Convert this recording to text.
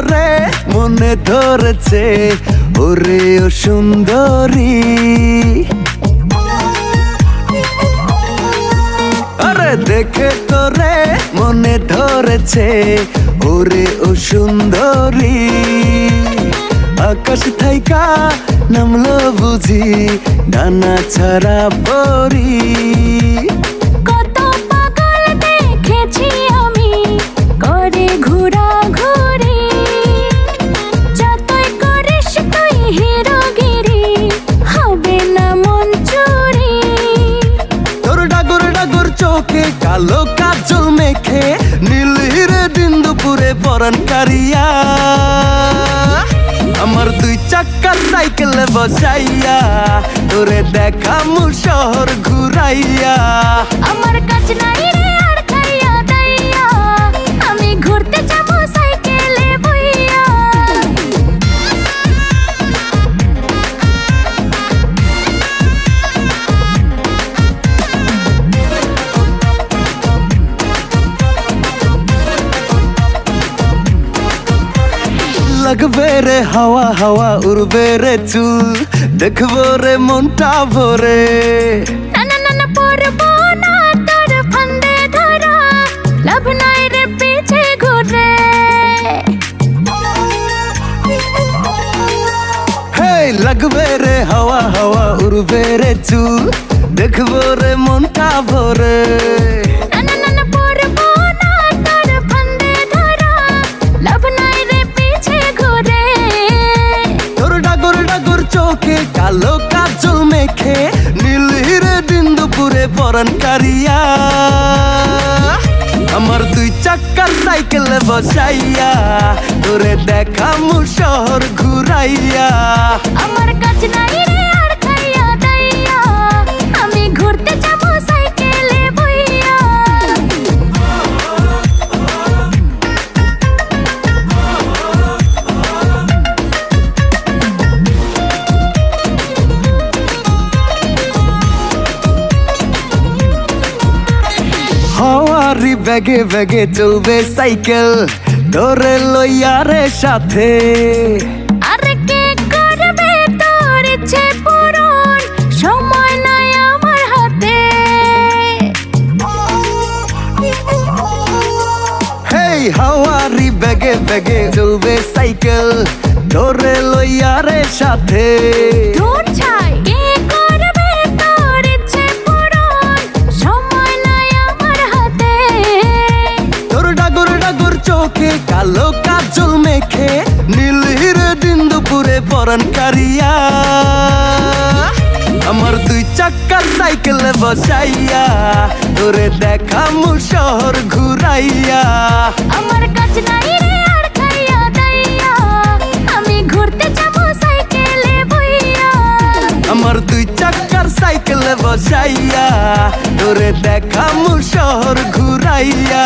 তোরে মনে ধরেছে ওরে ও সুন্দরী। আরে দেখে তোরে মনে ধরেছে ওরে ও সুন্দরী। আকাশ থাইকা নামলো বুঝি ডানা ছাড়া পরি। কত পাগল দেখেছি আমি করে ঘোরাঘুরি, যতই করিস তুই হিরোগিরি হবে না মন চুরি। তোর ডাগর ডাগর চোখে কালো কাজল মেখে নীল হিরে দিন দুপুরে পরান কারিয়া। আমার দুই চাক্কার সাইকেলে বসাইয়া তোরে দেখামু শহর ঘুরাইয়া। আমার কাজ নাই রে আর খাইয়া দাইয়া, আমি ঘুরতে যাবো সাইকেলে বইয়া। লাগবে রে হাওয়া হাওয়া উড়বে রে চুল, দেখবো রে মনটা ভরে। না না না না পড়বো না তোর ফান্দে ধরা, লাভ নাই রে পিছে ঘুরে। হে লাগবে রে হাওয়া হাওয়া উড়বে রে চুল, দেখবো রে মনটা ভরে। না না না না পড়বো না তোর ফান্দে ধরা, লাভ নাই রে পিছে ঘুরে। তোর ডাগর ডাগর চোখে কালো কাজল মেখে নীল হিরে দিন দুপুরে পরান কারিয়া। আমার দুই চাক্কার সাইকেলে বসাইয়া তোরে দেখামু শহর ঘুরাইয়া। আমার কাজ নাই রে আর খাইয়া দাইয়া, আমি ঘুরতে যাবো সাইকেলে বইয়া। হাওয়ারি ব্যাগে ব্যাগে চলবে সাইকেল তোরে লইয়া রে সাথে। আরে কে করবে তোর ইচ্ছে পূরণ, সময় নাই আমার হাতে। হেই হাওয়ারি ব্যাগে ব্যাগে চলবে সাইকেল তোরে লইয়া রে সাথে। দূর ছাই কে করবে তোর ইচ্ছে পূরণ, সময় নাই আমার হাতে। তোর ডাগর ডাগর চোখে কালো কাজল মেখে নীল হিরে দিন দুপুরে পরান কারিয়া। আমার দুই চাক্কার সাইকেলে বসাইয়া তোরে দেখামু শহর ঘুরাইয়া। আমার কাজ নাই রে আর খাইয়া দাইয়া, আমি ঘুরতে যাবো সাইকেলে বইয়া। আমার দুই চাক্কার সাইকেলে বসাইয়া তোরে দেখামু শহর ঘুরাইয়া।